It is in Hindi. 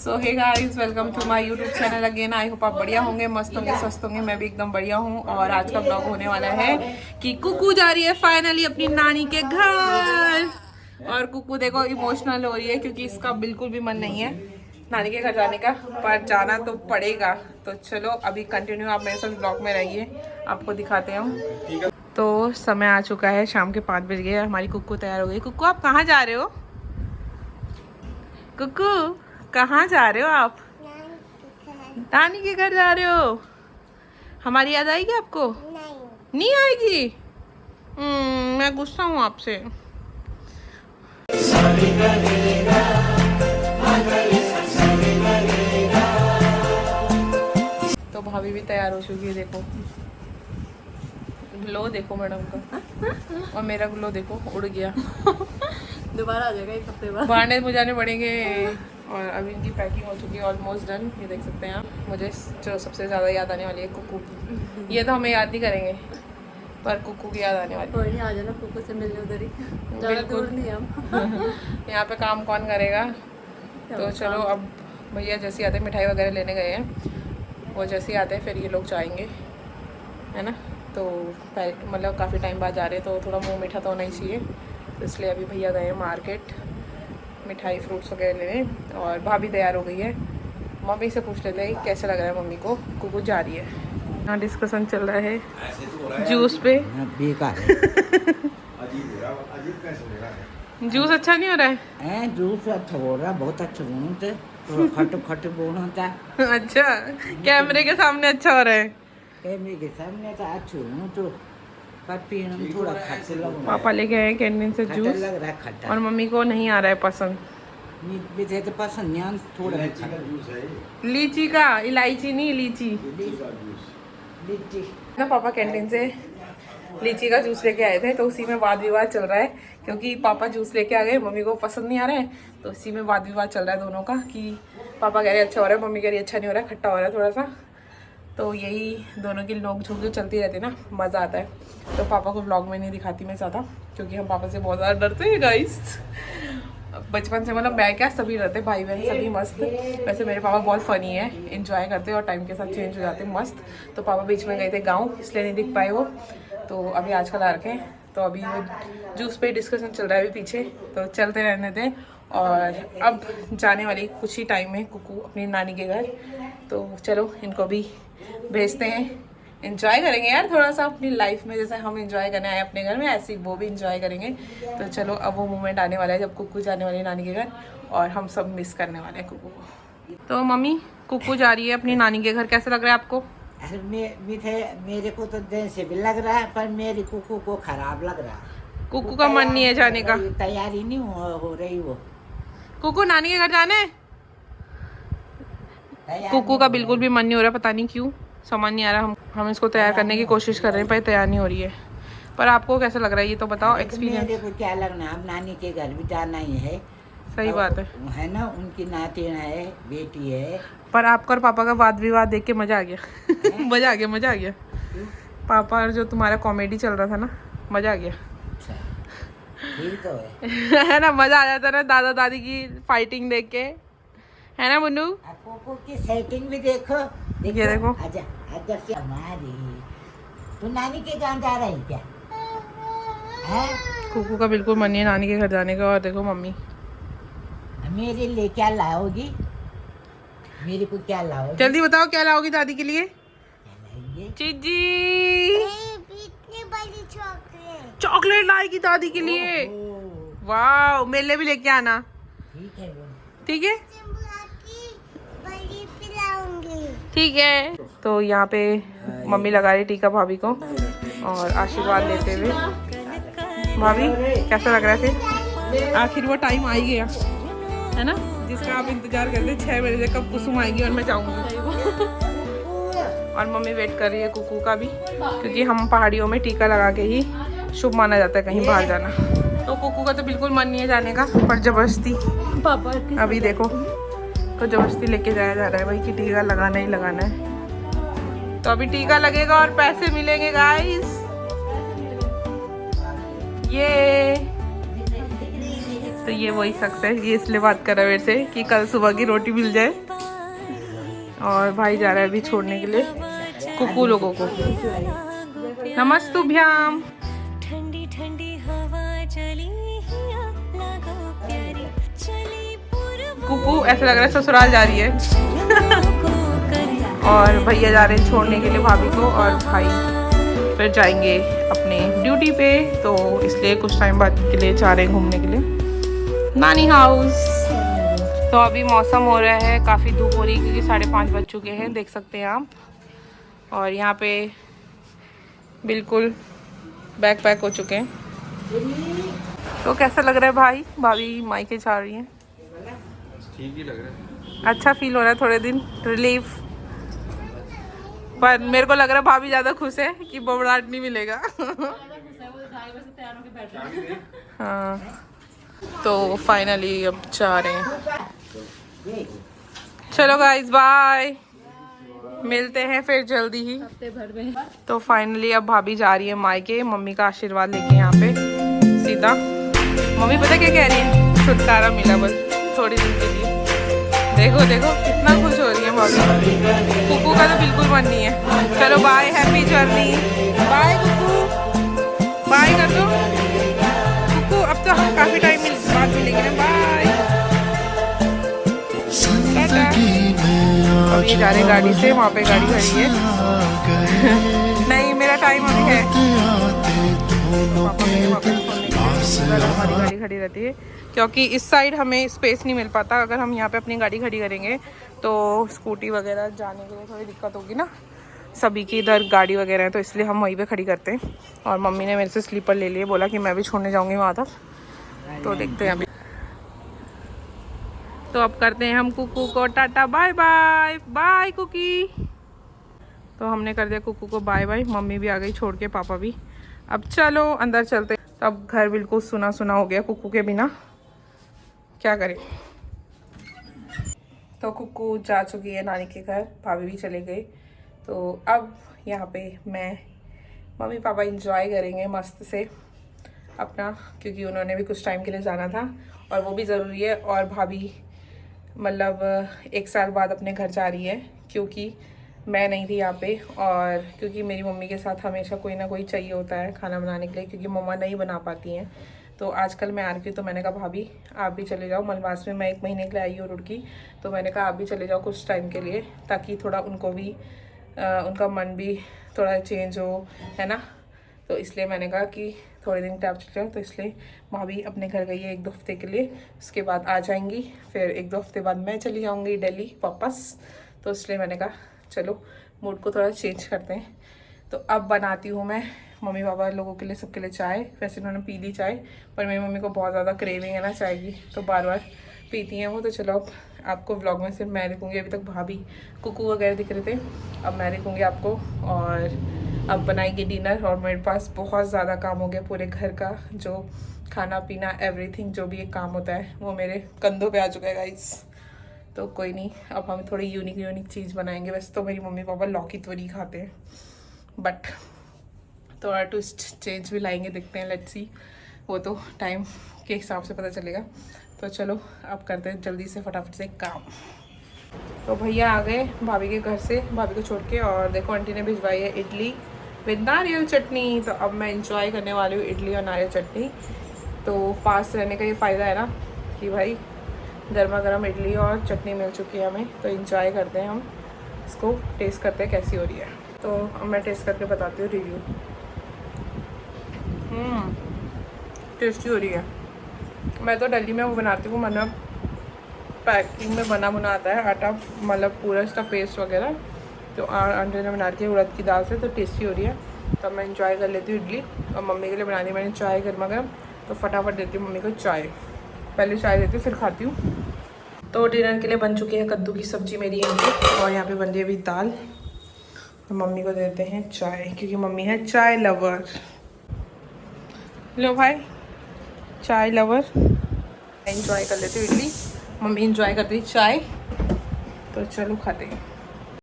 So hey guys, welcome to my YouTube channel again. I hope आप बढ़िया होंगे, मस्त होंगे, स्वस्थ होंगे। मैं भी एकदम बढ़िया हूँ। और आज का ब्लॉग होने वाला है कि कुकू जा रही है फाइनली अपनी नानी के घर। और कुकू देखो इमोशनल हो रही है क्योंकि इसका बिल्कुल भी मन नहीं है नानी के घर जाने का, पर जाना तो पड़ेगा। तो चलो अभी कंटिन्यू आप मेरे साथ ब्लॉग में रहिए, आपको दिखाते हैं। तो समय आ चुका है, शाम के 5 बज गए। हमारी कुकू तैयार हो गई। कुकू आप कहाँ जा रहे हो? कुकू कहाँ जा रहे हो आप? नानी के घर जा रहे हो। हमारी याद आएगी आपको? नहीं आएगी। मैं गुस्सा हूँ आपसे। तो भाभी भी तैयार हो चुकी है, देखो ग्लो देखो मैडम का। और मेरा ग्लो देखो उड़ गया। दोबारा आ जाएगा एक हफ्ते बाद। बाहर मुझाने पड़ेंगे। और अभी इनकी पैकिंग हो चुकी है ऑलमोस्ट डन। ये देख सकते हैं आप। मुझे जो सबसे ज़्यादा याद आने वाली है कुकू की। ये तो हमें याद नहीं करेंगे पर कुकू की याद आने वाली है। कोई नहीं, आ जाना कुकू से मिलने उधर ही, ज़्यादा दूर नहीं हम। यहाँ पे काम कौन करेगा? तो चलो अब भैया जैसे आते मिठाई वगैरह लेने गए हैं, वो जैसे आते हैं फिर ये लोग जाएंगे, है ना। तो मतलब काफ़ी टाइम बाद जा रहे हैं तो थोड़ा मुँह मीठा तो होना ही चाहिए। तो इसलिए अभी भैया गए हैं मार्केट मिठाई फ्रूट्स वगैरह लेने। और भाभी तैयार हो गई है। मम्मी से पूछ लेते हैं कैसा लग रहा है मम्मी को। कुकू जा रही है। यहाँ डिस्कशन चल रहा है जूस पे। जूस अच्छा नहीं हो रहा है? जूस अच्छा हो रहा, बहुत अच्छा बनता है, खट खट बनता। अच्छा, कैमरे के सामने अच्छा हो रहा है। कैमरे के सामने तो अच्छा हूँ तो पर पीने में थोड़ा खट्टा लग रहा है। पापा लेके आए कैंटीन से खट्टा जूस लग रहा है, खट्टा। और मम्मी को नहीं आ रहा है पसंद। मुझे तो पसंद नहीं, थोड़ा खट्टा। लीची का, इलायची नहीं लीची। लीची ना पापा कैंटीन से लीची का जूस लेके आए थे, तो उसी में वाद विवाद चल रहा है क्योंकि पापा जूस लेके आ गए, मम्मी को पसंद नहीं आ रहा है। तो उसी में वाद विवाद चल रहा है दोनों का कि पापा कह रहे अच्छा हो रहा है, मम्मी कह रही अच्छा नहीं हो रहा है, खट्टा हो रहा है थोड़ा सा। तो यही दोनों की नोक झोंक जो चलती रहती है ना, मज़ा आता है। तो पापा को व्लॉग में नहीं दिखाती मैं ज़्यादा क्योंकि हम पापा से बहुत ज़्यादा डरते हैं गाइस। बचपन से मतलब मैं क्या सभी रहते, भाई बहन सभी मस्त। वैसे मेरे पापा बहुत फ़नी है, एंजॉय करते हैं और टाइम के साथ चेंज हो जाते हैं मस्त। तो पापा बीच में गए थे गांव, इसलिए नहीं दिख पाए वो। तो अभी आजकल आ रखे हैं। तो अभी वो जूस पे डिस्कशन चल रहा है अभी पीछे, तो चलते रहने दें। और अब जाने वाली कुछ ही टाइम में कुकू अपनी नानी के घर। तो चलो इनको भी भेजते हैं। एंजॉय करेंगे यार थोड़ा सा अपनी लाइफ में, जैसे हम एंजॉय करने आए अपने घर में, ऐसे ही वो भी एंजॉय करेंगे। तो चलो अब वो मोमेंट आने वाला है जब कुकू जाने वाली है नानी के घर और हम सब मिस करने वाले हैं कुकू को। तो मम्मी कुकू जा रही है अपनी नानी के घर, कैसा लग रहा है आपको? मेरे को तो दिन से भी लग रहा है पर मेरी कुकू को खराब लग रहा है। कुकू का मन नहीं है जाने का, तैयारी नहीं हो रही वो। कुकू नानी के घर जाने। कुकू का बिल्कुल भी मन नहीं हो रहा, पता नहीं क्यों, समझ नहीं आ रहा। हम इसको तैयार करने की कोशिश कर रहे हैं पर तैयार नहीं हो रही है। पर आपको कैसा लग रहा है ये तो बताओ एक्सपीरियंस। मेरे को क्या लगना है, अब नानी के घर भी जाना ही है। सही बात है ना, उनकी नातिन है, बेटी है। पर आपका और पापा का वाद विवाद देख के मजा आ गया। मजा आ गया, मजा आ गया। पापा और जो तुम्हारा कॉमेडी चल रहा था ना, मजा आ गया। ठीक तो है। है ना, मजा आ जाता ना दादा दादी की फाइटिंग देख के, है ना मुन्नू? कुकू की सेटिंग भी देखो, देखो। ये देखो। आजा आजा से हमारी। तू नानी के गांव जा रही क्या? है? कुकू का बिल्कुल मन नहीं है नानी के घर जाने का। और देखो मम्मी मेरे लिए क्या लाओगी? मेरे को क्या लाओगी? जल्दी बताओ क्या लाओगी दादी के लिए? चीजी चॉकलेट लाएगी दादी के लिए। वाह, मेले भी लेके आना। ठीक है, ठीक है, ठीक है। तो यहाँ पे मम्मी लगा रही टीका भाभी को और आशीर्वाद लेते हुए। भाभी कैसा लग रहा है फिर? आखिर वो टाइम आ ही गया है ना जिसका आप इंतजार करते हैं 6 बजे कब कुसुम आएगी और मैं जाऊंगी। और मम्मी वेट कर रही है कुकू का भी, क्योंकि हम पहाड़ियों में टीका लगा के ही शुभ माना जाता है कहीं बाहर जाना। तो कुकू का तो बिल्कुल मन नहीं है जाने का, पर जबरदस्ती पापा अभी देखो तो जबरदस्ती लेके जाया जा रहा है भाई कि टीका लगाना ही लगाना है। तो अभी टीका लगेगा और पैसे मिलेंगे गाइस। ये तो ये वही शख्स है, ये इसलिए बात कर रहा है मेरे से कि कल सुबह की रोटी मिल जाए। और भाई जा रहा है अभी छोड़ने के लिए कुकू लोगों को। नमस्तुभ्याम। ठंडी ठंडी हवा चली प्यारी चली कुकू ऐसा लग रहा है ससुराल जा रही है। और भैया जा रहे हैं छोड़ने के लिए भाभी को, और भाई फिर जाएंगे अपने ड्यूटी पे, तो इसलिए कुछ टाइम बाद के लिए जा रहे हैं घूमने के लिए नानी हाउस। तो अभी मौसम हो रहा है, काफ़ी धूप हो रही है क्योंकि 5:30 बज चुके हैं, देख सकते हैं आप। और यहाँ पे बिल्कुल बैग पैक हो चुके हैं। तो कैसा लग रहा है भाई? भाभी मायके जा रही हैं। ठीक ही लग रहा है, अच्छा फील हो रहा है, थोड़े दिन रिलीफ। पर मेरे को लग रहा है भाभी ज़्यादा खुश है कि बबड़ाहट नहीं मिलेगा। हाँ, तो फाइनली अब जा रहे हैं। चलो गाइस बाय, मिलते हैं फिर जल्दी ही हफ्ते भर में। तो फाइनली अब भाभी जा रही है मायके, मम्मी का आशीर्वाद लेके यहाँ पे सीधा। मम्मी पता क्या कह रही है? छुटकारा मिला बस थोड़ी दिन के लिए। देखो देखो कितना खुश हो रही है भाभी। कुकू का तो बिल्कुल मन नहीं है। चलो bye, happy journey. Bye Kuku, bye कर दो कुकू। अब तो हम काफी टाइम बाद मिलेंगे ना। बाय, टाटा। अभी जा रहे गाड़ी से, वहाँ पे गाड़ी खड़ी है। नहीं मेरा टाइम अभी है। हमारी गाड़ी खड़ी रहती है क्योंकि इस साइड हमें स्पेस नहीं मिल पाता। अगर हम यहाँ पे अपनी गाड़ी खड़ी करेंगे तो स्कूटी वगैरह जाने के लिए थोड़ी दिक्कत होगी ना, सभी की इधर गाड़ी वगैरह है, तो इसलिए हम वहीं पे खड़ी करते हैं। और मम्मी ने मेरे से स्लीपर ले लिए, बोला कि मैं भी छोड़ने जाऊँगी वहाँ तक, तो देखते हैं अभी। तो अब करते हैं हम कुकू को tata bye bye. Bye Kuki. तो हमने कर दिया कुकू को बाय बाय, मम्मी भी आ गई छोड़ के, पापा भी। अब चलो अंदर चलते। तो अब घर बिल्कुल सुना सुना हो गया कुकू के बिना, क्या करें। तो कुकू जा चुकी है नानी के घर, भाभी भी चले गए। तो अब यहाँ पे मैं मम्मी पापा इंजॉय करेंगे मस्त से अपना, क्योंकि उन्होंने भी कुछ टाइम के लिए जाना था और वो भी ज़रूरी है। और भाभी मतलब 1 साल बाद अपने घर जा रही है, क्योंकि मैं नहीं थी यहाँ पे, और क्योंकि मेरी मम्मी के साथ हमेशा कोई ना कोई चाहिए होता है खाना बनाने के लिए, क्योंकि मम्मा नहीं बना पाती हैं। तो आजकल मैं आ रही हूँ, तो मैंने कहा भाभी आप भी चले जाओ। मलमास में मैं 1 महीने के लिए आई हूँ रुड़की, तो मैंने कहा आप भी चले जाओ कुछ टाइम के लिए, ताकि थोड़ा उनको भी उनका मन भी थोड़ा चेंज हो, है ना। तो इसलिए मैंने कहा कि थोड़े दिन टाइम चले जाओ। तो इसलिए भाभी अपने घर गई है 1-2 हफ्ते के लिए, उसके बाद आ जाएंगी। फिर 1-2 हफ्ते बाद मैं चली जाऊँगी दिल्ली वापस। तो इसलिए मैंने कहा चलो मूड को थोड़ा चेंज करते हैं। तो अब बनाती हूँ मैं मम्मी पापा लोगों के लिए, सबके लिए चाय। वैसे उन्होंने पी ली चाय, पर मेरी मम्मी को बहुत ज़्यादा क्रेविंग है ना चाय की, तो बार बार पीती हैं वो। तो चलो अब आपको व्लॉग में सिर्फ मैं दिखूँगी। अभी तक भाभी कुकू वगैरह दिख रहे थे, अब मैं दिखूँगी आपको। और अब बनाएंगे डिनर, और मेरे पास बहुत ज़्यादा काम हो गया पूरे घर का, जो खाना पीना एवरीथिंग जो भी एक काम होता है वो मेरे कंधों पे आ चुका है गाइस। तो कोई नहीं, अब हम थोड़ी यूनिक चीज़ बनाएंगे। वैसे तो मेरी मम्मी पापा लौकी तो नहीं खाते हैं, बट थोड़ा ट्विस्ट चेंज भी लाएंगे, देखते हैं, लेट्स सी। वो तो टाइम के हिसाब से पता चलेगा। तो चलो अब करते हैं जल्दी से फटाफट से काम। तो भैया आ गए भाभी के घर से, भाभी को छोड़ के। और देखो आंटी ने भिजवाई है इडली विद नारियल चटनी। तो अब मैं इंजॉय करने वाली हूँ इडली और नारियल चटनी। तो पास रहने का ये फ़ायदा है ना कि भाई गर्मा गर्म इडली और चटनी मिल चुकी है हमें। तो इंजॉय करते हैं हम इसको, टेस्ट करते हैं कैसी हो रही है। तो अब मैं टेस्ट करके बताती हूँ रिव्यू। टेस्टी हो रही है। मैं तो दिल्ली में वो बनाती हूँ, मतलब पैकिंग में बना बुना आता है आटा, मतलब पूरा इसका पेस्ट वगैरह। तो आंटी ने बना रखी है उड़द की दाल से, तो टेस्टी हो रही है। तो मैं इंजॉय कर लेती हूँ इडली, और मम्मी के लिए बना दी मैंने चाय गर्मा गर्म। तो फटाफट देती हूँ मम्मी को चाय, पहले चाय देती हूँ फिर खाती हूँ। तो डिनर के लिए बन चुकी है कद्दू की सब्ज़ी मेरी यहाँ पे, और यहाँ पे बन रही है अभी दाल। और मम्मी को देते हैं चाय, क्योंकि मम्मी है चाय लवर। लो भाई चाय लवर। एंजॉय कर लेती हूँ इडली, मम्मी इंजॉय करती है चाय। तो चलो खाते हैं।